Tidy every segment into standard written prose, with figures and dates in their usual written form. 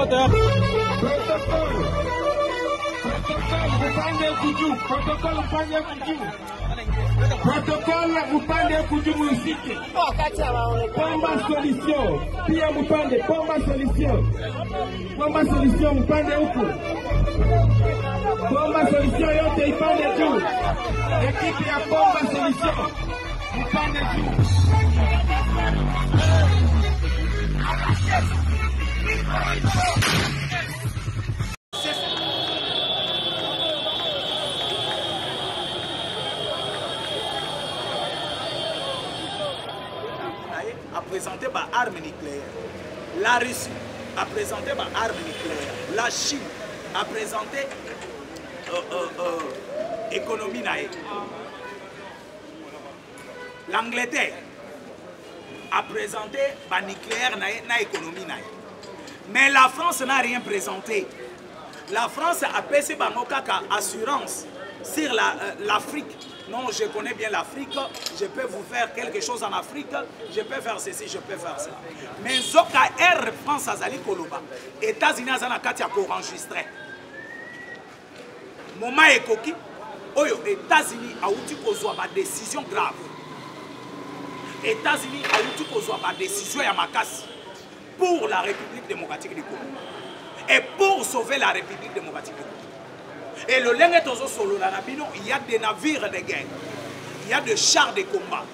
moteur. Protocole Mupande kujumu usike. Pomba solution. Pia Mupande pomba solution. Pomba solution Mupande huku. Pomba solution yote ipande juu. Ekipi ya pomba solution Mupande juu. A présenté par armes nucléaires. La Russie a présenté par armes nucléaires. La Chine a présenté économie naïe. L'Angleterre a présenté par nucléaire na économie naïe. Mais la France n'a rien présenté. La France a passé par nos assurance sur l'Afrique. Non, je connais bien l'Afrique, je peux vous faire quelque chose en Afrique, je peux faire ceci, je peux faire ça. Mais Zoka Air France Azali Koloba, États-Unis Azana Katia pour enregistrer. Moment Ekoki, Oyo, États-Unis a outil qu'on soit ma décision grave. États-Unis a outil qu'on soit ma décision Yamakasi pour la République démocratique du Congo. Et pour sauver la République démocratique du Congo. Et le Lengue Tozo Solo, il y a des navires de guerre, il y a des chars de combat,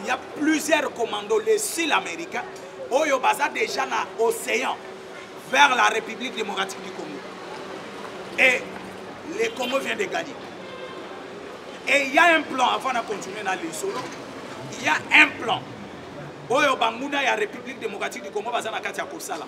il y a plusieurs commandos, les Sud-Américains, Oyo Baza déjà dans l'océan, vers la République démocratique du Congo. Et les Congo viennent de gagner. Et il y a un plan, avant de continuer dans les solos, il y a un plan. Oyo Banguna, il y a la République démocratique du Congo, Baza Nakatia Kosala.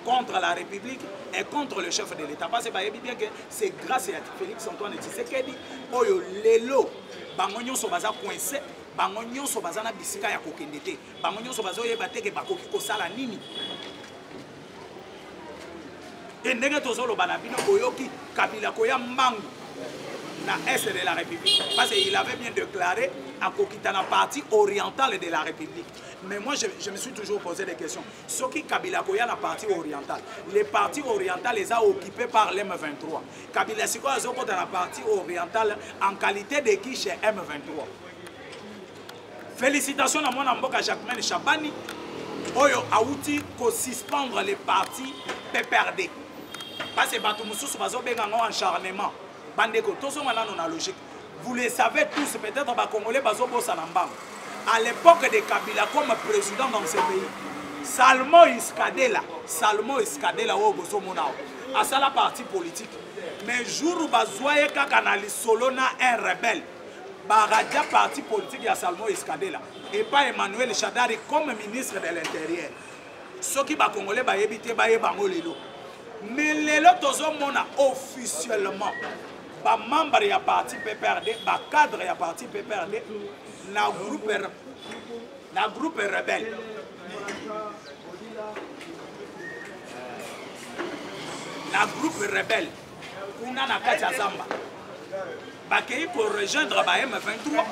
Contre la République et contre le chef de l'État. Parce que bien que c'est grâce à Félix Antoine Tshisekedi, Oyo Lelo, Bangonyon Sobaza coincé, Bangonyon Sobaza na bisika ya kokendete, Bangonyon Sobaza yebate ke bakoki kosala nini. Et ndenge tozolo banabino Oyoki Kabila Koya Mangu na Est de la République. Parce qu'il avait bien déclaré à Kokitana partie orientale de la République. Mais moi, je me suis toujours posé des questions. Ce qui Kabila Koya la partie orientale, les parties orientales les a occupées par l'M23. Kabila Siko a dans la partie orientale en qualité de qui chez M23. Félicitations à mon amboka Jacquemin Chabani. Oyo a outil qu'on suspendre les partis PPRD. Parce que Batoumoussou Bazo Bengango en charnement. Bandeko, tout ça maintenant a logique. Vous le savez tous, peut-être les Congolais Bazo Bossanambam. À l'époque de Kabila comme président dans ce pays, Salmo Iskadela au Bozomonao, à ça la partie politique. Mais jour où Bazoye Kakanali Solona un rebelle, Baradia parti politique à Salmo Iskadela et pas Emmanuel Chadari comme ministre de l'Intérieur. Ce qui va Congolais va éviter Bangolelo. Mais les autres hommes officiellement, les membres de la parti PPRD, les cadres de la parti PPRD, na groupe rebelle. Na groupe rebelle. Kuna na Katia Zamba. Bakei pour rejoindre ba M23.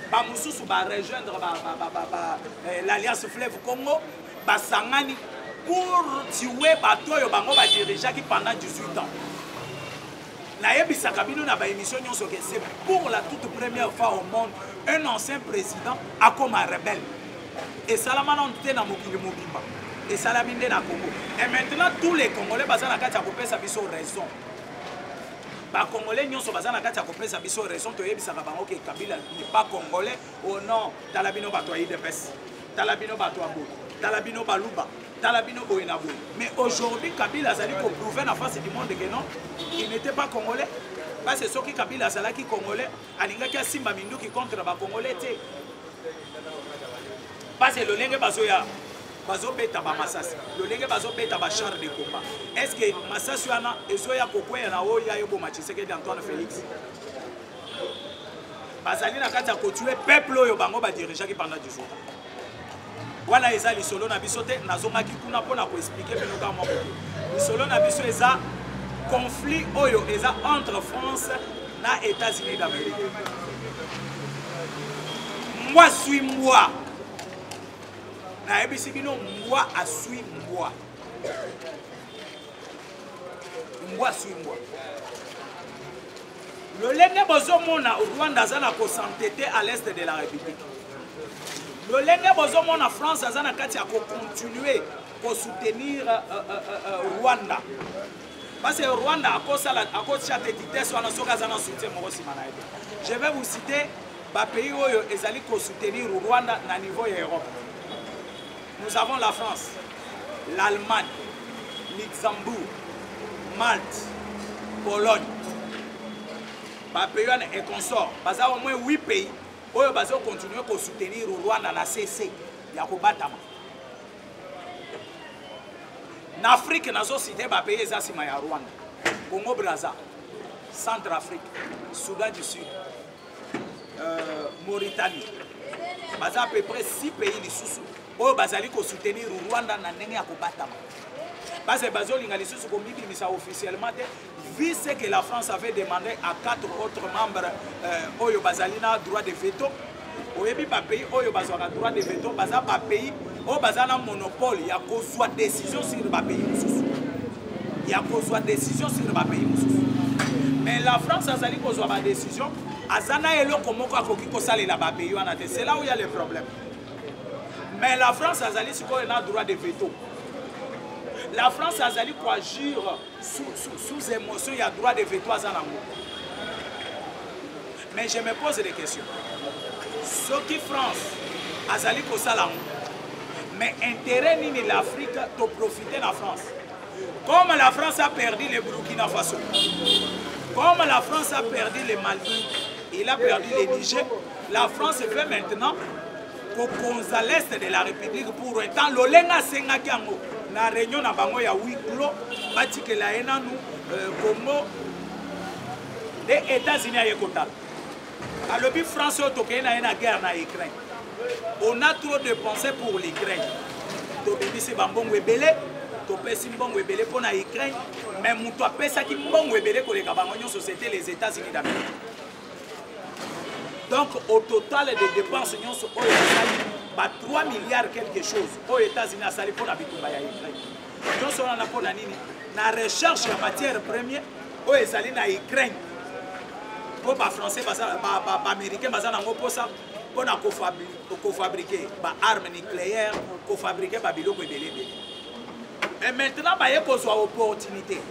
Ba mususu ba rejoindre l'Alliance Fleuve Congo. Ba sangani pour tuer batoyo bango ba dirigeant qui pendant 18 ans. C'est pour la toute première fois au monde un ancien président a comme un rebelle. Et Salamana était dans Mokili Mokimba. Et Salamine dans Congo. Et maintenant tous les Congolais basés dans Katia Kopé sa biso raison. Les Congolais n'y sont basés dans Katia Kopé sa biso raison. Tu es Sakabango que Kabila n'est pas Congolais. Oh non, Talabino Batoye de Pes. Talabino Batoabo. Talabino Baluba. Mais aujourd'hui, Kabila a prouvé en face du monde que non, il n'était pas congolais. Parce que ceux qui Kabila a congolais, il y a Simba Mindou qui contre les Congolais. Parce que le Lengue Bazoya, Bazobeta Massas, le Lengue Bazobeta char de combat. Est-ce que Massas Yana et Zoya Kokoya na Oya Yobo Machiseke d'Antoine Félix Bazalina Kata Kotué, peuple Yobango va diriger pendant 10 jours. Voilà, ils ont les solos na bisote, nazomaki kuna pona ko expliquer mais nous les solos na biso eza conflit oyo eza entre France na États-Unis d'Amérique. Moi suis moi. Na ebisi bino moi a suis moi. mbwa sui mbwa. Lolenge bozomona Rwanda azana ko s'entêter à l'est de la République. Lolenge bozomona France azana kati ya ko continuer ko soutenir Rwanda. Parce que Rwanda a cause de vitesse wana soka azana soutien moko sima na ete. Je vais vous citer ba pays oyo ezali ko soutenir Rwanda na niveau ya Europe. Nous avons la France, l'Allemagne, Luxembourg, Malte, Pologne. Pays et consorts. Parce au moins 8 pays où ils vont continuer à soutenir le Rwanda dans CC. Il y a en Afrique, nous avons cité les pays qui Rwanda. Congo Brazza, Centrafrique, Soudan du Sud, Mauritanie. À peu près 6 pays où ils vont soutenir le Rwanda dans CC. Parce que officiellement, vu ce que la France avait demandé à 4 autres membres Oyo Bazalina droit de veto, Oyebi pas pays Oyo Bazalina droit de veto, Baza pas pays Oyo Bazalina monopole, il y a qu'au décision sur le pays. Il y a qu'au décision sur le pays. Mais la France a dit qu'au soit décision, Azana et l'eau comme quoi qu'on s'allait là-bas pays, c'est là où il y a le problème. Mais la France a dit qu'on a droit de veto. La France a dit quoi agir sous émotion, il y a droit de veto à Zanango. Mais je me pose des questions. Ce qui France a dit que ça mais intérêt ni l'Afrique de profiter de la France. Comme la France a perdu le Burkina Faso, comme la France a perdu le Mali, il a perdu le Niger, la France fait maintenant qu'on à l'est de la République pour un temps. L'Olenga Sengakiango. La réunion na bango ya 8 kilo bati que la ena nous Congo les États-Unis à Yekota. À l'objet France au toké na ena guerre na Ukraine. On a trop de pensées pour l'Ukraine. To bebisi bambongo ebele, to pesi mbongo ebele pour na Ukraine, mais muto apesa ki mbongo ebele ko les kabangonyo société les États-Unis d'Amérique. Donc au total des dépenses nous sont 3 milliards quelque chose aux États-Unis à sali pour habiter à Ukraine. Nous sommes là pour la recherche en matière première aux États-Unis à Ukraine. Pour les Français, les Américains, pour fabriquer des armes nucléaires, pour fabriquer des biloko belé. Et maintenant, il y a une opportunité.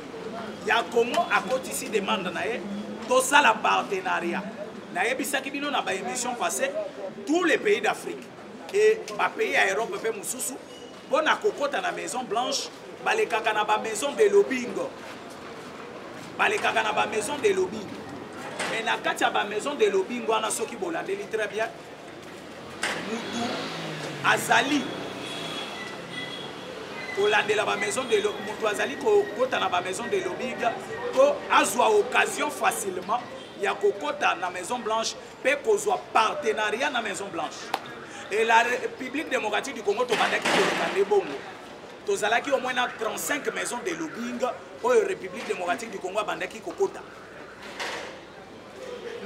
Il y a Congo à côté ici demande tout ça la partenariat. Dans les émissions passées, tous les pays d'Afrique et les pays à Europe peuvent moussousou pour na kokota na Maison Blanche, les kaka na ba maison de lobbying, les kaka na ba maison de lobbying. Mais na kati ya ba maison de lobbying on a ceux qui bolandeli très bien. Mutu azali kolandela ba maison de lobbying, mutu azali kokota na ba maison de lobbying ko azwa occasion facilement. Il y a kokota na Maison Blanche, peut kozwa partenariat na Maison Blanche. Et la République démocratique du Congo, tozalaki au moins 35 maisons de lobbying pour la République démocratique du Congo bandaki kokota.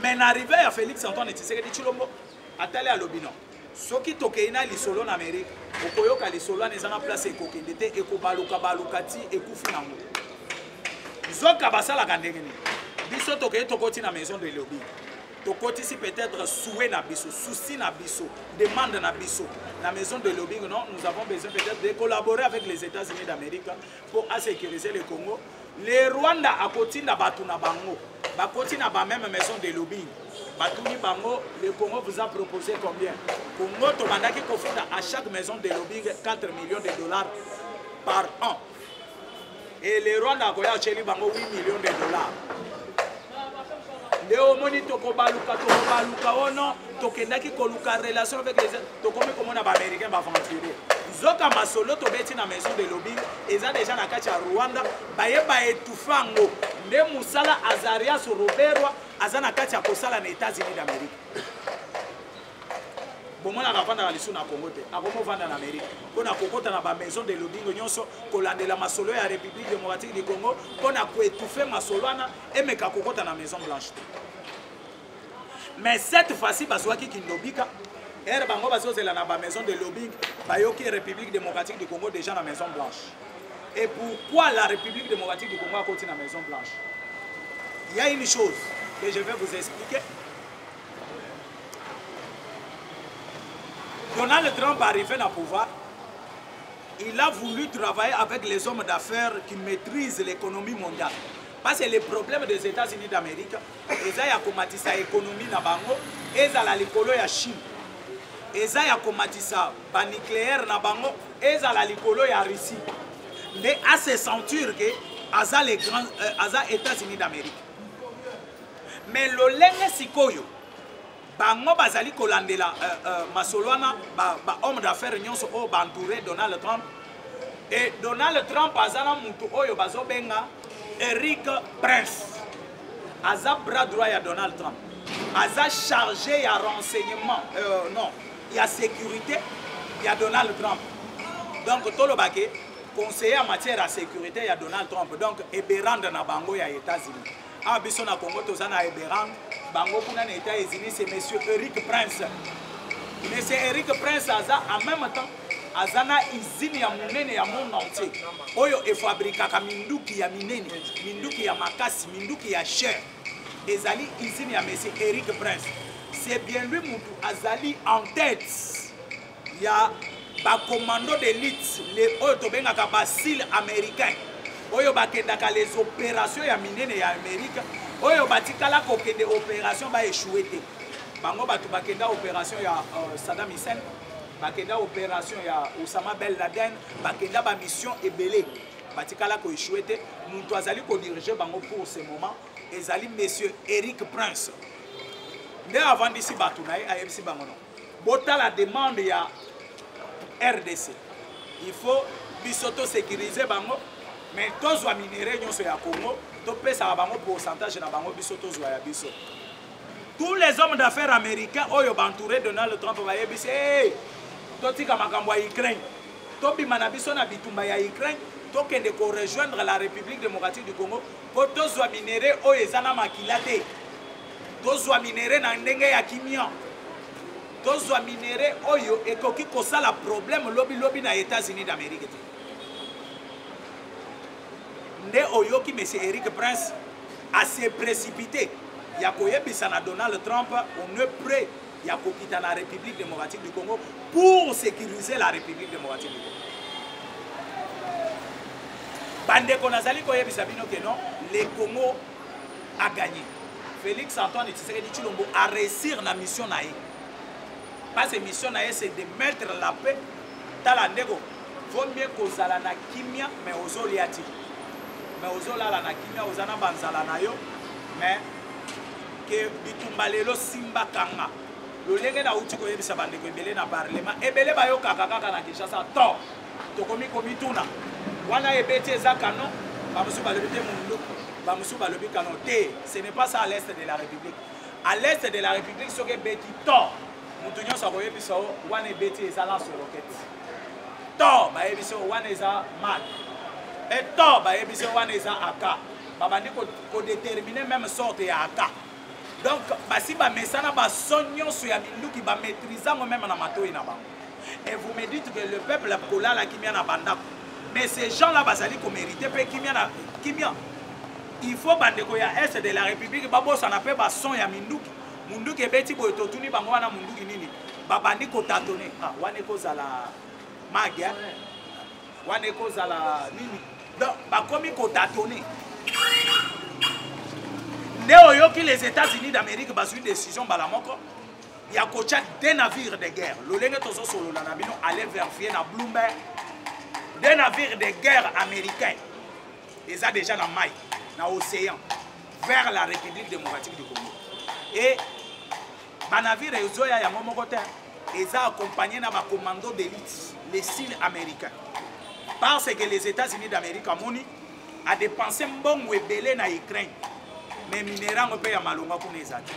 Mais n'arrivé à Félix Antoine Tshisekedi Tshilombo, atali à lobino. Soki tokeina lisolo na Amérique, okoyoka lisolo na ezana place ekokendete ekobaluka balukati ekufinango. Zoka basala kandengeni. Biso tokei tokoti na maison de lobbying. Tokoti si peut-être souhait na biso, souci na biso, demande na biso. La maison de lobbying, non, nous avons besoin peut-être de collaborer avec les États-Unis d'Amérique pour sécuriser le Congo. Les Rwanda à côté na batu na bango, bakoti na ba même maison de lobbying. Batuni bango, le Congo vous a proposé combien? Congo to bandaki kofuta à chaque maison de lobbying 4 millions de dollars par an. Et les Rwanda koya cheli bango 8 millions de dollars. Léo moni tokobaluka ono tokendaki koluka relation avec les tokomi comme on a américain ba aventurer zoka masolo to beti na maison de lobbying eza déjà na kati ya Rwanda bayeba etufango nde musala Azarias Roberwa azana kati ya kosala na États-Unis d'Amérique bomona kafanda na lisu na Congo te akomo vanda na Amérique pona kokota na ba maison de lobbying nyonso kolandela masolo ya République démocratique du Congo pona ko étouffer masolo ana emeka kokota na Maison Blanche. Mais cette fois-ci bazwaki kindobika er bango bazozela na ba maison de lobbying bayoki République démocratique du Congo déjà na Maison Blanche. Et pourquoi la République démocratique du Congo a continué la Maison Blanche? Il y a une chose que je vais vous expliquer. Donald Trump arrivé au pouvoir, il a voulu travailler avec les hommes d'affaires qui maîtrisent l'économie mondiale. Parce que les problèmes des États-Unis d'Amérique, ils ont commencé l'économie na bango, ils ont l'écolo ya Chine. Ils ont commencé le nucléaire na bango, ils ont l'écolo ya Russie. Mais à se sentir que ils les grands États-Unis d'Amérique. Mais le lenge sikoyo, bango bazali kolandela masolwana ba homme d'affaires nyonso o bantouré Donald Trump. Et Donald Trump azana mutu oyo bazobenga Eric Prince. Aza bras droit ya Donald Trump. Aza chargé ya renseignement, non, ya sécurité ya Donald Trump. Donc tolo bake conseiller en matière de sécurité ya Donald Trump. Donc eberand na bango ya États-Unis. Ah biso na Congo tozana eberand bango kuna na États-Unis c'est monsieur Eric Prince. Monsieur Eric Prince aza en même temps azana izini ya munene ya monde entier. Oyo e fabrikaka minduki ya minene, minduki ya makasi, minduki ya cher. Ezali izini ya monsieur Eric Prince. C'est bien lui mutu azali en tête. Ya ba commando d'élite, les oyo tobengaka basil américain. Oyo bakendaka les opérations ya minene ya Amérique. Oyo batikala kokende opération ba échoué te. Bango batu bakenda opération ya Saddam Hussein, bakenda opération ya Osama Ben Laden, bakenda ba mission ebele. Batikala ko échoué te. Mutu azali ko diriger bango pour ce moment. Ezali monsieur Eric Prince. Dès avant d'ici batu na ayebisi bango non. Bota la demande ya RDC. Il faut bisoto sécuriser bango. Mais tous les minéraux nyonso ya Congo, to pesa bango pourcentage na bango biso to zwa ya biso. Tous les hommes d'affaires américains oyo bantouré Donald Trump ba yebisi hey to tika makambo ya Ukraine. To bima na biso na bitumba ya Ukraine, to kende ko rejoindre la République démocratique du Congo, po to zwa minéraux oyo ezana makila te. To zwa minéraux na ndenge ya kimia. To zwa minéraux oyo ekoki kosala problème lobi na États-Unis d'Amérique te. Nde oyoki M. Eric Prince a se précipité. Yakoyebisa na Donald Trump, on est prêt à quitter la République démocratique du Congo pour sécuriser la République démocratique du Congo. Bandeko Nazali koyebisa bino que non, le Congo a gagné. Félix Antoine Tshisekedi Tshilombo a réussi la mission naïe. Parce que la mission naïe c'est de mettre la paix dans la négo. Vaut mieux qu'on a la kimia mais aux oliati. Mais aux olala na kimia ozana banzala na yo mais que bitumbalelo simba kanga lolenge na uti koyebisa bandeko ebele na parlement ebele bayo kaka na Kinshasa to tokomi komituna wana ebeti eza canon bamusu balobi te mundu bamusu balobi canon te. Ce n'est pas ça à l'est de la République. À l'est de la République soki ebeti to mutu nyonso koyebisa wana ebeti eza lance roquette to bayebisa wana eza mal. Et tout, bah, il y a AK. Bah, il déterminer même sorte ya AK. Donc, bah, si bah, mais ça n'a pas sonyon sur Yamindou qui va maîtriser même na mato inaba. Et vous me dites que le peuple a colla la kimia na banda. Mais ces gens-là, bah, ça dit qu'on mérite pas kimia na kimia. Il faut bah, de koya est de la République, bah, bon, ça n'a pas bah, son Yamindou. Mundu qui est bêti pour tout ni bah, wana mundu qui nini. Bah, bandi ko tatone. Ah, wane ko zala magia. Wane ko zala nini. Donc, comme il faut les États-Unis d'Amérique ont une décision, il y a des navires de guerre. Le allait vérifier dans Bloomberg. Des navires de guerre américains. Ils sont déjà dans maille, dans l'océan, vers la République démocratique du Congo. Et les navires, ils sont accompagnés dans un commando d'élite, les SEAL américains. Parce que les États-Unis d'Amérique a dépensé un bon belé na Ukraine. Mais les minéraux payent à Malonga pour les autres.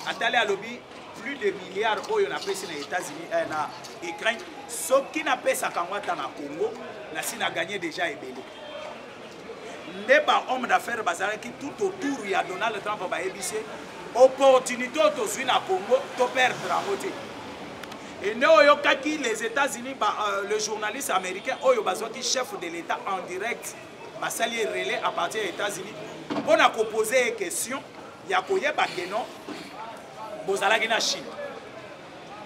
Attendez à lobby, plus de milliards d'euros on a payé aux États-Unis et Ukraine. Ce qui n'a pas ça quand on est au Congo, la Chine a gagné déjà et belé. Les hommes d'affaires qui tout autour il y a Donald Trump a ébissé. Opportunité de suivre au Congo, de perdre la moitié. Et nous, les États-Unis, le journaliste américain, qui chef de l'État en direct, basali relais à partir des États-Unis. On a posé une question, il y a que non, bozalaki na Chine.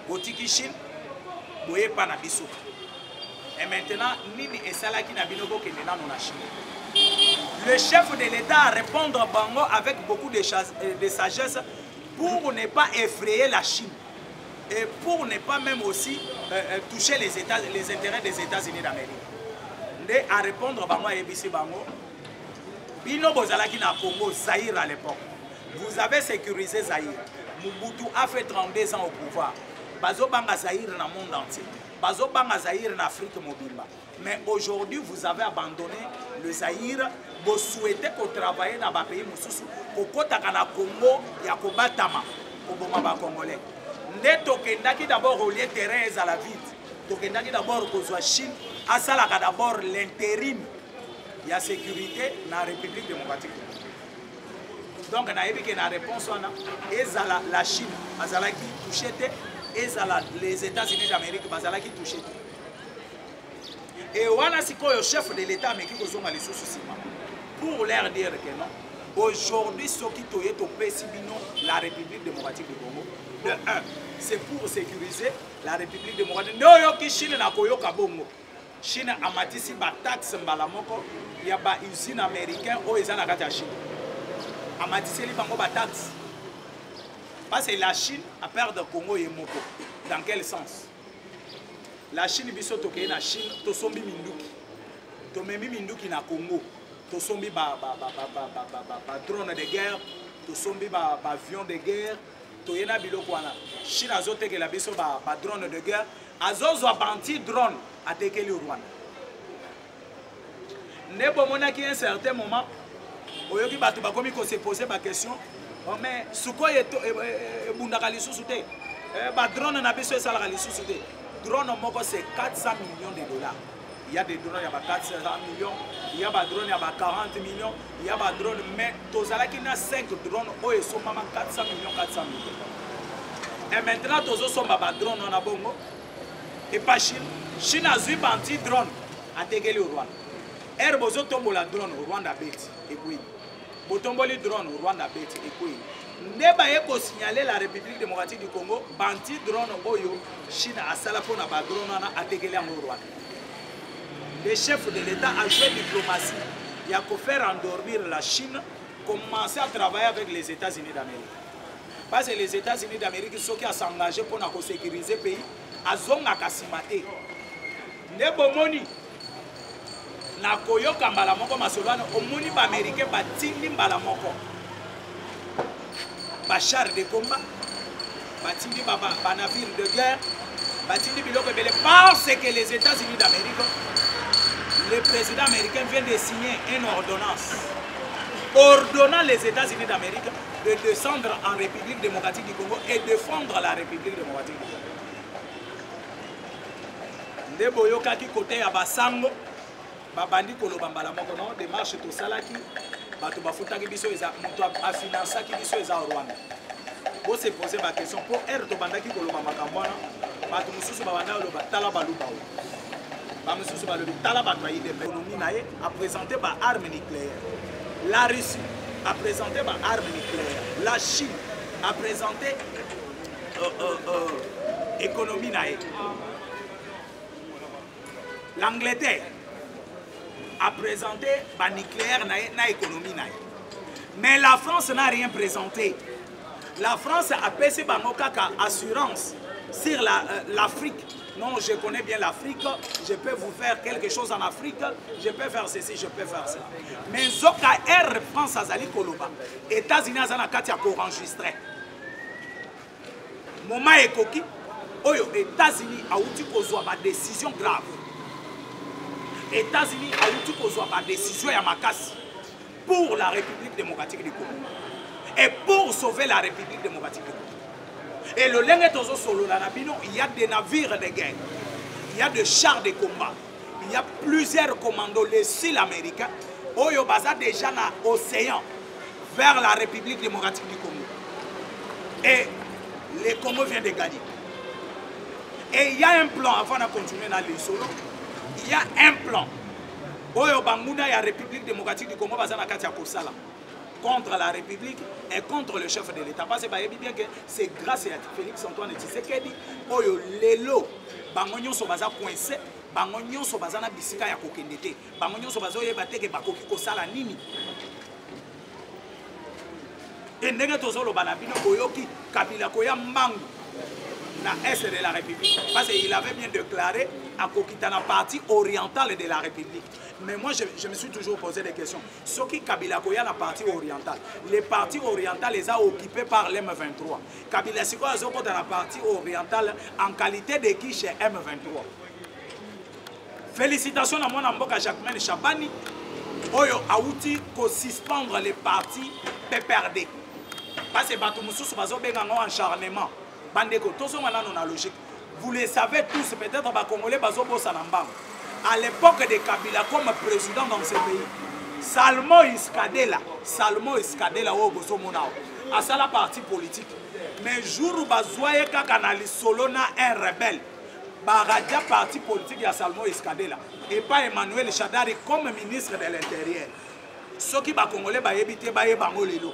Botiki Chine, boye pa na biso. Et maintenant, nini esalaki na binobo ke nena na Chine. Le chef de l'État a répondu à Bango avec beaucoup de sagesse pour ne pas effrayer la Chine. Et pour ne pas même aussi toucher les intérêts des États-Unis d'Amérique. Nde à répondre Bango à Ebisi Bango. Bino bozalaki na Congo, Zaïre à l'époque. Vous avez sécurisé Zaïre. Mobutu a fait 32 ans au pouvoir. Bazo banga Zaïre dans le monde entier. Bazo banga Zaïre en Afrique mobile. Mais aujourd'hui, vous avez abandonné le Zaïre. Vous souhaitez qu'on travaille dans les pays Moussoussou. Qu'on kotaka na Congo, ya kobatama. Koboma Congolais. Nde tokendaki d'abord au lieu terrain à la vide. Tokendaki d'abord kozwa Chine. Asalaka d'abord l'intérim. Il y a sécurité dans la République démocratique. Donc, on a eu une réponse. La Chine, qui touchait, et les États-Unis d'Amérique, qui touchait. Et on a le chef de l'État américain pour leur dire que non. Aujourd'hui, ce qui est au Pessibino, la République démocratique du Congo, de 1, c'est pour sécuriser la République démocratique. Nous, Chine n'a pas Bongo. Chine a matissé des taxes, il y a des usines américaines où ils ont la Chine. A matissé les taxes. Parce que la Chine a perdu le Congo et Moko. Dans quel sens? La Chine, biso toke na Chine, to sombi minduki. To memi minduki na Congo. To sombi ba drone de guerre, to sombi ba avion de guerre, to yena biloko wana. Chine azote ke la biso ba drone de guerre, azozo banti drone atekeli au Rwanda. Ne bomona ki un certain moment oyoki bato bakomi ko se poser ba question, oh mais suko ebundaka lisusu te. Ba drone na biso esalaka lisusu te. Drone moko c'est 400 millions de dollars. Il y a des drones, il y a 400 millions, il y a des drones, il y a 40 millions, il y a des drones, mais tozala qui n'a 5 drones, oh, ils sont même 400 millions, 400 millions. Et maintenant, tozo sont des drones en abongo. Et pas Chine. Chine a eu un petit drone à Tegeli au Rwanda. Er bozo tombo la drone au Rwanda bête. Et puis, botombo le drone au Rwanda bête. Et puis, Neba eko signaler la République démocratique du Congo, banti drone oyo, Chine a salafo na ba drone à Tegeli au Rwanda. Le chef de l'État a joué diplomatie. Il a qu'à faire endormir la Chine, commencer à travailler avec les États-Unis d'Amérique. Parce que les États-Unis d'Amérique sont qui à s'engager pour sécuriser le pays, à zonga kasimate. Nebo moni, na koyo kambala moko masolano, omoni ba américain ba tindi mbala moko. Ba char de combat, ba tindi ba navire de guerre, ba tindi biloko belé parce que les États-Unis d'Amérique, le président américain vient de signer une ordonnance ordonnant les États-Unis d'Amérique de descendre en République démocratique du Congo et défendre la République démocratique du Congo. Ndeboyo kaki côté ya basango babandi koloba mbala moko non démarche to salaki bato bafutaki biso eza moto a financaki biso eza au Rwanda. Bo se poser ba question pour air to bandaki koloba makambo wana bato mususu babanda loba tala baluba. L'économie a présenté des armes nucléaires. La Russie a présenté des armes nucléaires. La Chine a présenté l'économie. L'Angleterre a présenté le nucléaire dans l'économie. Mais la France n'a rien présenté. La France a payé une assurance sur l'Afrique. Non, je connais bien l'Afrique, je peux vous faire quelque chose en Afrique, je peux faire ceci, je peux faire ça. Mais Zoka Air France Azali Koloba, États-Unis Azana Katia pour enregistrer. Moment Ekoki, Oyo, États-Unis a outil qu'on soit ma décision grave. États-Unis a outil qu'on soit ma décision Yamakasi pour la République démocratique du Congo. Et pour sauver la République démocratique du Congo. Et le Lenguetozo Solo, il y a des navires de guerre, il y a des chars de combat, il y a plusieurs commandos, les SEAL américains, Oyo Baza déjà dans l'océan, vers la République démocratique du Congo. Et le Congo vient de gagner. Et il y a un plan, avant de continuer dans les solos, il y a un plan. Oyo Banguna, il y a la République démocratique du Congo, contre la République et contre le chef de l'État. Parce que bien que c'est grâce à Félix Antoine Tshisekedi, Oyo Lelo, Bangonyon Sobaza coincé, Bangonyon Sobaza na bisika ya kokendete, Bangonyon Sobaza yebate bakoki kosala nini. Et ndenge tozolo banabino Oyoki Kabila Koya Mbangu na Est de la République. Parce qu'il avait bien déclaré à Kokitana partie orientale de la République. Mais moi, je me suis toujours posé des questions. Ce qui Kabila Koya la partie orientale, les parties orientales les a occupées par l'M23. Kabila Siko a dans la partie orientale en qualité de qui chez M23. Félicitations à mon amboka Jacquemaine Chabani. Oyo Aouti ko suspendre les partis PPRD. Parce que Batoumoussou Bazo Bengango acharnement. Bandeko, tout ça on a logique. Vous le savez tous, peut-être les Congolais Bazo Bossanambam. À l'époque de Kabila comme président dans ce pays, Salmo Iskadela au Bozomonao, à ça la partie politique. Mais jour où Bazoye Kakanali Solona un rebelle, Baradia parti politique à Salmo Iskadela et pas Emmanuel Chadari comme ministre de l'Intérieur. Ce qui va Congolais va éviter Bangolelo.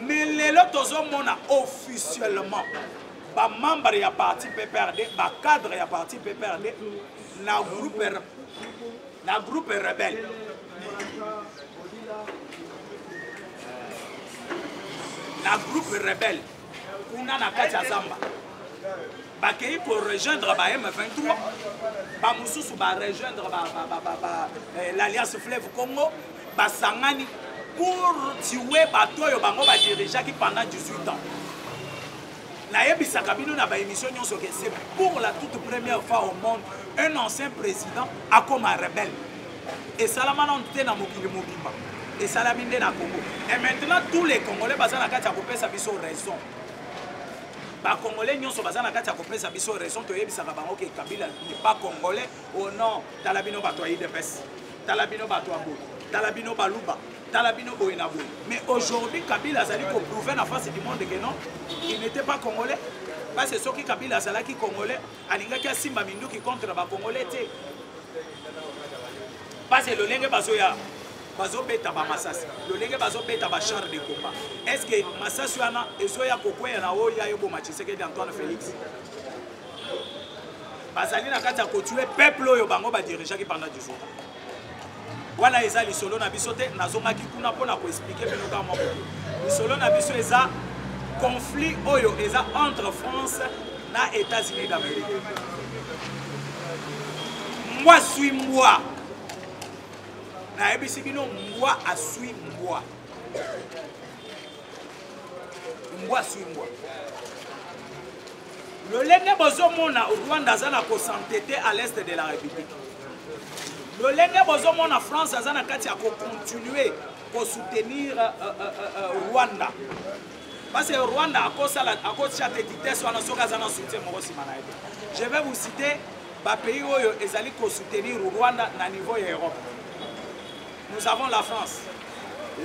Mais les autres hommes officiellement, les membres de la parti PPRD, les cadres de la parti PPRD, le groupe rebelle. Le groupe rebelle, on a Katia Zamba. Bakei pour rejoindre M23, Bamoussou va rejoindre l'Alliance Fleuve Congo, Basangani pour tuer Batoyo Bango va diriger qui pendant 18 ans. C'est pour la toute première fois au monde un ancien président a comme un rebelle. Et ça l'a manonté dans Mokili Mokimba. Et ça l'a mis dans Congo. Et maintenant tous les Congolais basés dans Katia Kopé ça biso raison. Les Congolais nyonso basés dans Katia Kopé ça biso raison to yebisaka bango ke Kabila n'est pas congolais. Oh non, talabino batoyi de pes. Talabino batoabo. Talabino baluba. Talabino Boenabo. Mais aujourd'hui, Kabila a prouvé en face du monde que non, il n'était pas congolais. Parce que ce qui Kabila a congolais, il y a Simba Mindou qui contre les Congolais. Parce que le lingue bazoya, bazo beta ba Massassi, le lingue bazo beta ba char de combat. Est-ce que Massassi ana ezoya kokoya na oya yobo Tshisekedi d'Antoine Félix? Bazali na kata ko tuer peuple yo bango ba dirigeaki pendant 18 ans. Wana eza lisolo na biso te nazongaki kuna pona ko expliquer binoka moko. Lisolo na biso eza conflit oyo eza entre France na États-Unis d'Amérique. Moi suis moi. Na ebisi bino moi a suis moi. Moi suis moi. Le lenge bozomona Rwanda za na ko s'entêter à l'est de la République. Le lenge bozomona France za na kati ya ko continuer ko soutenir Rwanda. Parce que Rwanda a cause de vitesse wana soka za na soutien moko simana ete. Je vais vous citer ba pays oyo ezali ko soutenir Rwanda na niveau Europe. Nous avons la France,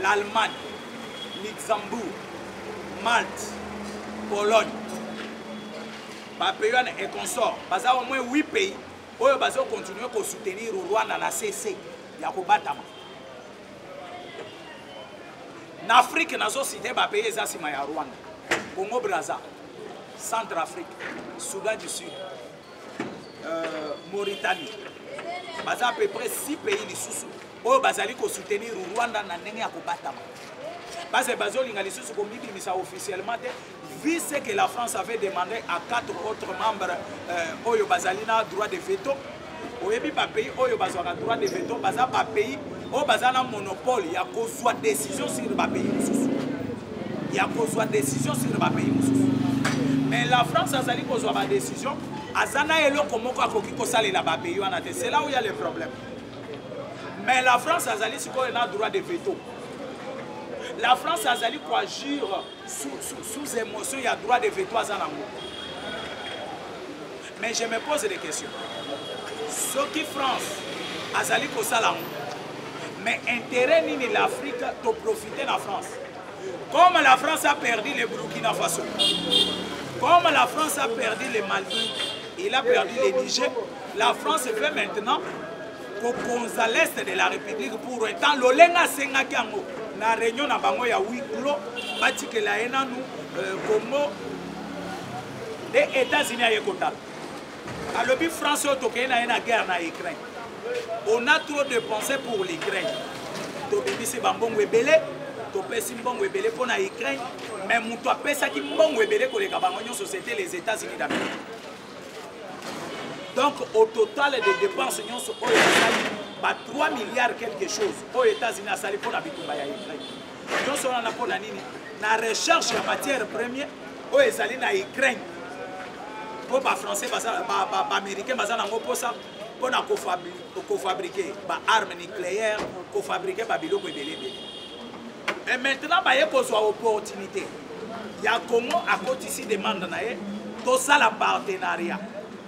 l'Allemagne, Luxembourg, Malte, Pologne. Ba pays et consort. Parce au moins 8 pays oyo bazo continuer ko soutenir Rwanda na CC ya ko batama. En Afrique, nous avons cité les pays de Rwanda, Congo Brazza, Centrafrique, Soudan du Sud, Mauritanie. Il y a à peu près 6 pays qui sont soutenir Rwanda dans le parce que officiellement, vu ce que la France avait demandé à 4 autres membres Oyo Bazalina droit de veto, Oyebi pays Oyo Bazalina droit de veto, Baza pays au bazana monopole, il y a qu'au décision sur le pays. Il y a qu'au décision sur le pays. Mais la France a dit qu'au a décision, Azana et l'eau comme quoi qu'on s'allait là-bas pays. C'est là où il y a les problèmes. Mais la France a dit qu'on a droit de veto. La France a dit qu'on agir sous émotion, il y a droit de veto à Zanamo. Mais je me pose des questions. Ce qui France a dit qu'on s'allait. Mais intérêt ni l'Afrique de profiter de la France. Comme la France a perdu le Burkina Faso, comme la France a perdu le Mali, il a perdu le Niger. La France veut maintenant qu'on à l'est de la République pour autant. L'Olenga Sengakiango, la réunion na bango ya Wiklo, Batike la Enanu, Congo, les États-Unis à Yekota. À l'objet France, il y a une guerre en Ukraine. On a trop de pensées pour l'Ukraine. Tobimisi bambongo ebele, topesi mbongo ebele pour la Ukraine, mais muto apesa ki mbongo ebele ko leka bango nyo société les États-Unis d'Amérique. Donc au total des dépenses nyo so oyo ba 3 milliards quelque chose aux États-Unis a sali pour la bitumba ya Ukraine. Nyo so na pour la nini na recherche ya matière première au ezali na Ukraine. Pour les Français, les Américains, pour fabriquer des armes nucléaires, pour fabriquer des biloko ebele. Et maintenant, il y a une opportunité. Il y a Congo à côté ici demande tout ça la partenariat.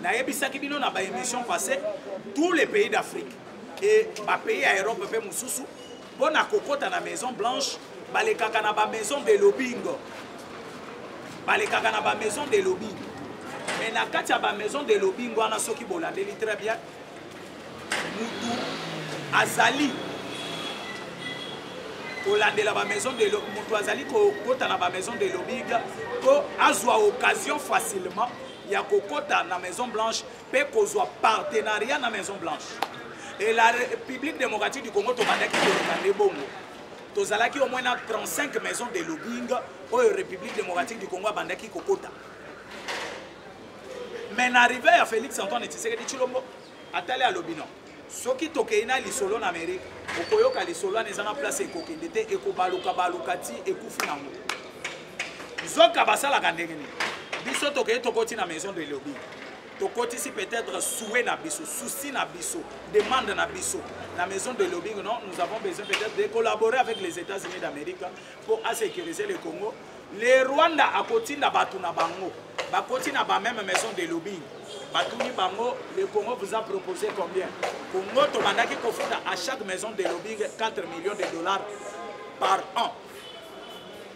Il y a une émission passée, tous les pays d'Afrique et les pays d'Europe pour la cocotte à la Maison Blanche, les caca à la maison de lobbying. Les caca à la maison de lobbying. Mais na kati ya ba maison de lobbying wana soki bolandeli très bien mutu azali kolandela ba maison de lobbying mutu azali kokota na ba maison de lobbying ko azwa occasion facilement ya kokota na Maison Blanche pe kozwa partenariat na Maison Blanche. Et la République démocratique du Congo to bandaki kolanda bongo tozalaki au moins 35 maisons de lobbying au République démocratique du Congo bandaki kokota. Mais n'arrivé à Félix Antoine Tshisekedi Tshilombo, atali à l'Obino. Ce qui tokeina l'isolo en Amérique, au koyoka l'isolo en ezana place ekokendete ekobaluka balukati ekufinango. Zoka basala kandengeni. Biso tokeye tokoti na maison de lobby. Tokoti si peut-être souhait na biso, souci na biso, demande na biso. La maison de lobbying, non, nous avons besoin peut-être de collaborer avec les États-Unis d'Amérique pour sécuriser le Congo. Les Rwanda à côté na batu na bango. Bakoti na ba même maison de lobbying. Batuni bango, le Congo vous a proposé combien? Congo to bandaki kofuta à chaque maison de lobbying 4 millions de dollars par an.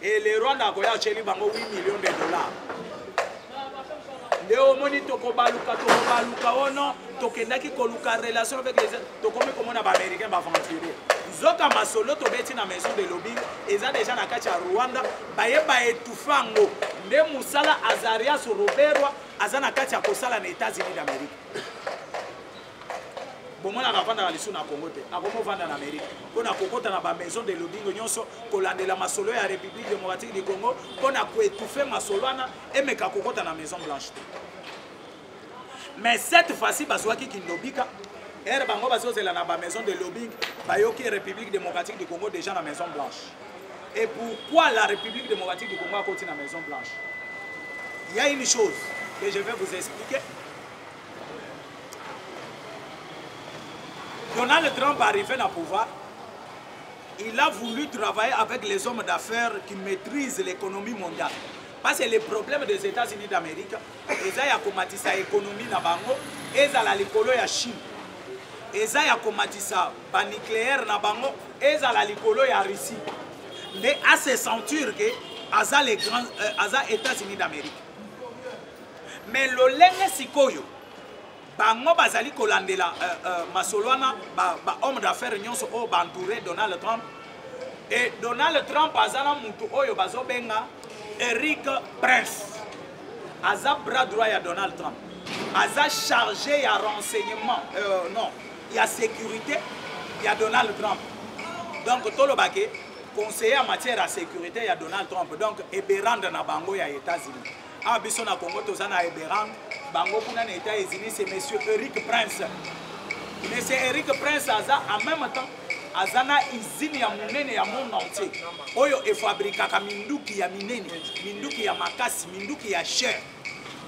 Et les Rwanda koya cheli bango 8 millions de dollars. Léo moni toko baluka ono tokendaki koluka relation avec les tokomi comme on a ba américain ba aventurier. Zoka masolo to beti na maison de lobbying eza déjà na kati ya Rwanda baye ba etufango nde musala Azarias Roberwa azana kati ya kosala na États-Unis d'Amérique. Bomona kavanda na lisu na Congo te akomo vanda na Amérique pona kokota na ba maison de lobbying nyonso kolandela masolo ya République démocratique du Congo pona ko étouffer masolo ana emeka kokota na Maison Blanche. Mais cette fois-ci bazwaki kindobika er bango bazozela na ba maison de lobbying bayoki République démocratique du Congo déjà na Maison Blanche. Et pourquoi la République démocratique du Congo a continué na Maison Blanche? Il y a une chose que je vais vous expliquer. Donald Trump arrivé au pouvoir, il a voulu travailler avec les hommes d'affaires qui maîtrisent l'économie mondiale. Parce que les problèmes des États-Unis d'Amérique, ils ont combattu l'économie na bango, ils ont l'écolo ya Chine. Ils ont combattu le nucléaire na bango, ils ont l'écolo ya Russie. Mais à se sentir que ils ont les grands États-Unis d'Amérique. Mais le lenge sikoyo bango bazali kolandela masolwana ba homme d'affaires nyonso o bantouré Donald Trump et Donald Trump azana mutu oyo bazobenga Eric Prince aza bras droit ya Donald Trump aza chargé ya renseignement non ya sécurité ya Donald Trump donc tolobake conseiller en matière de sécurité ya Donald Trump donc eberand na bango ya États-Unis. Ah, biso na Congo tozana eberang bango kuna na États-Unis c'est monsieur Eric Prince. Monsieur Eric Prince aza en même temps azana usine ya munene ya monde entier. Oyo e fabrikaka minduki ya minene, minduki ya makasi, minduki ya cher.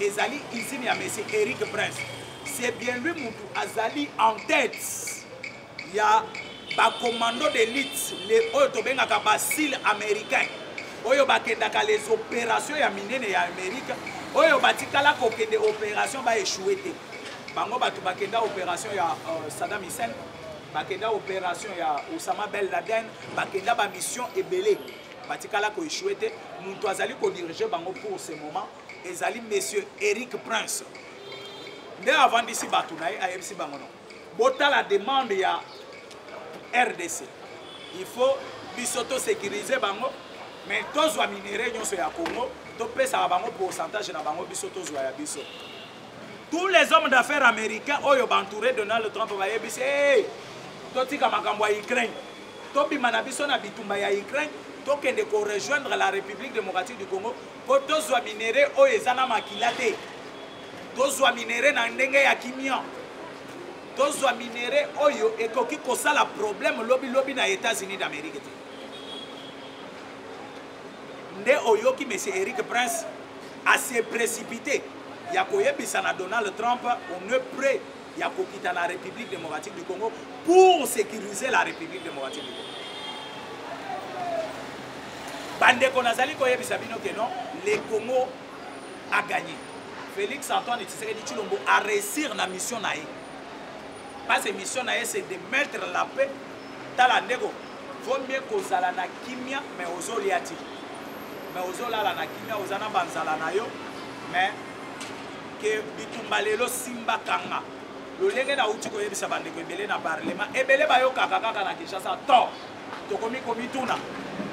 Ezali usine ya monsieur Eric Prince. C'est bien lui mutu azali en tête. Ya ba commando d'élite, les oyo tobengaka basil américain. Oyo bakendaka les opérations ya minene ya Amérique oyo batikala kokende opération ba échoué te bango batu bakenda opération ya Saddam Hussein bakenda opération ya Osama Ben Laden bakenda ba mission ebele batikala ko échoué te muntu azali ko diriger bango pour ce moment ezali monsieur Eric Prince Nde avant d'ici Batunaï, à MC Bangono. Bota la demande ya RDC. Il faut bisoto sécuriser bango, mais tous les minéraux nyonso ya Congo, to pesa bango pourcentage na bango bisoto zwa ya biso. Tous les hommes d'affaires américains oyo bantouré Donald Trump ba yebisi hey, to tika makambo ya Ukraine. To bimana biso na bitumba ya Ukraine, to kende ko rejoindre la République démocratique du Congo, po to zwa minéraux oyo ezana makila te. To zwa minéraux na ndenge ya kimia. Tozwa minéraux oyo ekoki kosala problème lobi na États-Unis d'Amérique. Nde oyoki monsieur Eric Prince a se précipité ya koyebisa na Donald Trump on est prêt ya kokita la République démocratique du Congo pour sécuriser la République démocratique du Congo. Bandeko nazali koyebisa bino que non, le Congo a gagné. Félix Antoine Tshisekedi Tshilombo a réussir na mission na ye. Parce que mission c'est de mettre la paix dans la négo. Vaut mieux qu'on zala na kimia mais ozo liati. Mais ozo la na kimia ozana banzala na yo mais que bitumbalelo simba kanga. Le lenge na uti ko yebisa bandeko ebele na parlement ebele ba yo kaka na Kinshasa to. Tokomi komi tuna.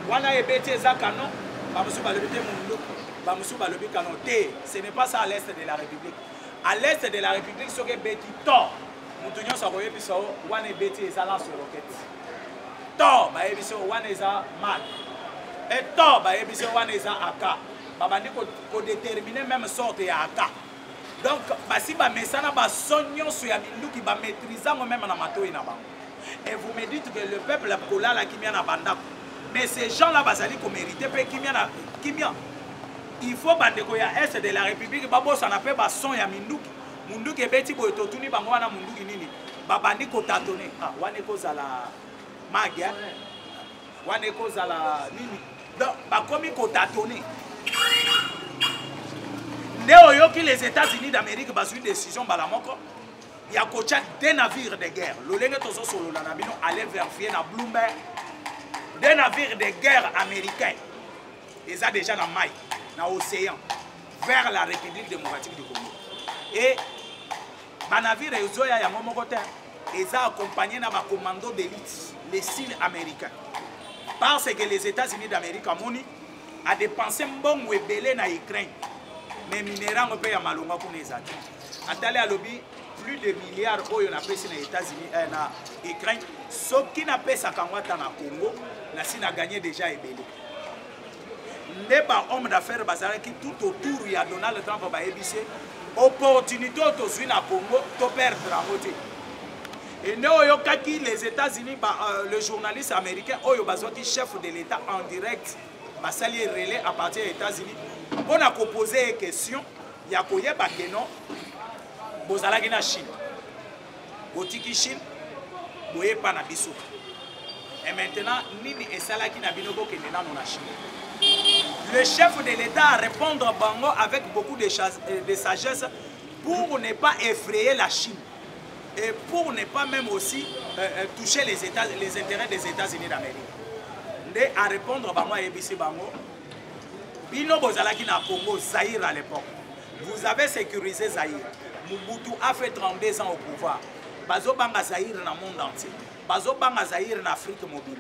Wana ebeti ezakano ba musu ba lebite mundu ba musu ba lebi kano te. Ce n'est pas ça à l'est de la République. À l'est de la République ce que beti to. Moutounion sa roye biso wane beti eza lance roquette. To ba ebiso wane eza mal. Et to ba ebiso wane eza aka. Ba bandi ko déterminer même sorte ya aka. Donc basi ba mesana ba sonyon so ya binduki ba maîtriser même na matoi na bango. Et vous me dites que le peuple a kola la kimia na bandako. Mais ces gens là bazali ko mériter pe kimia na kimia. Il faut bandeko ya est de la République babo ça na pe ba son ya minduki. Munduki ebeti boye totuni bango wana munduki nini babandi ko tatone ah wane ko zala magia wane ko zala nini donc bakomi ko tatone nde oyoki les États-Unis d'Amérique bazwi une décision bala moko ya kocha des navires de guerre lolenge tozo solo na bino aller vérifier na Bloomberg des navires de guerre américains ils ont déjà na mai na océan vers la République démocratique du Congo et Manavire Ezoya ya Momokote est accompagné dans ma commando d'élite, les SEAL américains. Parce que les États-Unis d'Amérique a dépensé un bon belé dans l'Ukraine. Mais les minéraux payent à Malonga pour les États-Unis. À lobby, plus de milliards d'euros on a payé dans les États-Unis, dans l'Ukraine. Ce qui n'a pas ça quand on est au Congo, la Chine a gagné déjà et belé. Les hommes d'affaires qui tout autour il y a Donald Trump va ébisser. Opportunité de suivre le Congo, de perdre la moitié. Et nous, les États-Unis, le journaliste américain, qui chef de l'État en direct, va saluer relais à partir des États-Unis. On a posé une question, il y a que non, vous allez en Chine. Vous allez en Chine, vous allez pas en Bissou. Et maintenant, Nini et Salaki Nabinogo qui est en Chine. Le chef de l'État a répondu à Bango avec beaucoup de sagesse pour ne pas effrayer la Chine et pour ne pas même aussi toucher les intérêts des États-Unis d'Amérique. Il a répondu à Bango à ABC Bango. Bino Bozalaki na Congo, Zaïre à l'époque. Vous avez sécurisé Zaïre. Mobutu a fait 32 ans au pouvoir. Bazo Banga Zaïre dans le monde entier. Bazo Banga Zaïre en Afrique mobile.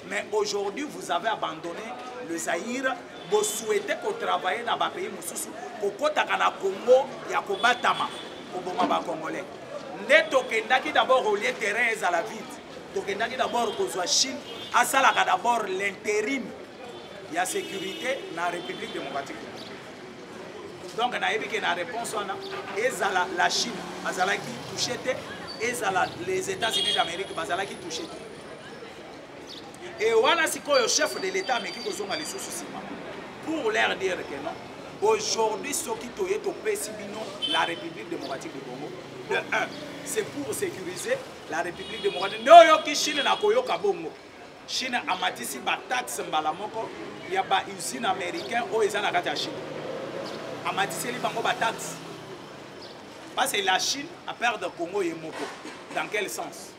Mais aujourd'hui, vous avez abandonné le Zaïre. Vous souhaitez qu'on travaille dans les pays Moussous. Pour que le Congo, il y a un batama pour les Congolais. Nous d'abord relier terrain à la ville. Nous d'abord que la Chine a d'abord l'intérim. Il y a sécurité dans la République démocratique. Donc, on a eu une réponse. La Chine qui touche et les États-Unis d'Amérique qui touche. Et on a le chef de l'État américain qui a les sous pour leur dire que non. Aujourd'hui, ce qui est au Pessibino, la République démocratique du Congo, de 1, c'est pour sécuriser la République démocratique. Nous avons Chine na koyoka bongo. Chine a matisi ba taxe mbalamoko, il y a ba usine américaine au ezana kati ya Chine. A matisi li bango ba taxe. Parce que la Chine a perdu le Congo et Moko. Dans quel sens?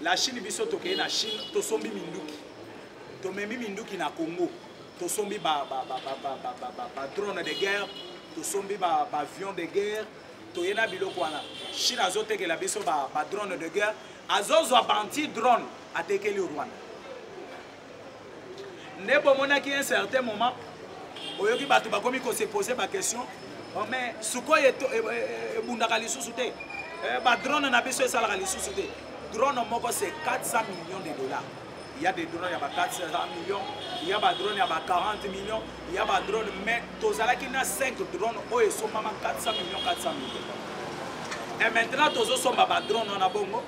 La Chine biso toke na Chine to sombi minduki. To memi minduki na Congo. To sombi ba drone de guerre, to sombi ba avion de guerre, toyena biloko wana Chine azotekela biso ba drone de guerre azozwa banti drone atekeli au Rwanda nde bomonaki un certain moment oyoki bato bakomi kose poser ba question mais sukoyo ebundaka lisusu te ba drone na biso esalaka lisusu te drone moko c'est 400 millions de dollars. Il y a des drones, il y a 400 millions, il y a des drones, il y a 40 millions, il y a des drones, mais tozala qui n'a 5 drones, oh ils sont maman 400 millions, 400 millions. Et maintenant tozo sont baba drone on a bongo.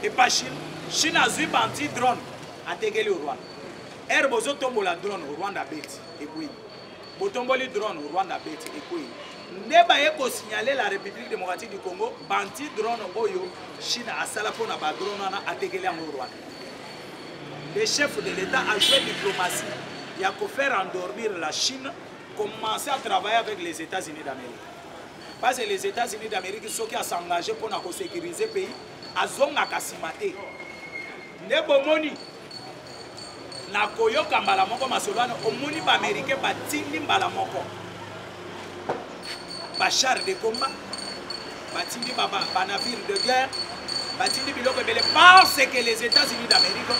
Et pas Chine, Chine a vu banti drone à tegeli au Rwanda. Er bozo tombo la drone au Rwanda bête et puis botomboli drone au Rwanda bête et puis Neba eko signaler la République démocratique du Congo, banti drone oyo Chine a sala pour na ba drone na atekeli en Rwanda. Le chef de l'État a joué diplomatie. Il a qu'à faire endormir la Chine, commencer à travailler avec les États-Unis d'Amérique. Parce que les États-Unis d'Amérique sont qui à s'engager pour sécuriser le pays, à zonga kasimate. Nebo moni na koyo kambala moko masolano omoni ba américain ba tindi mbala moko. Ba char de combat, ba tindi ba navire de guerre, ba tindi biloko belé parce que les États-Unis d'Amérique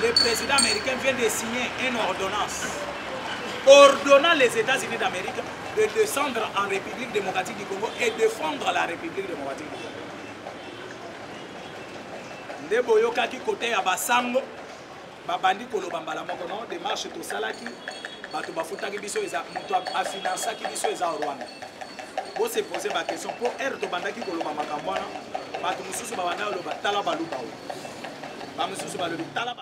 le président américain vient de signer une ordonnance ordonnant les États-Unis d'Amérique de descendre en République démocratique du Congo et défendre la République démocratique du Congo. Ndeboyo kaki côté ya basango babandi koloba mbala moko non démarche to salaki bato bafutaki biso eza moto a financaki biso eza au Rwanda. Bo se poser ba question pour to bandaki koloba makambo wana bato mususu babanda loba tala baluba ba mususu balobi tala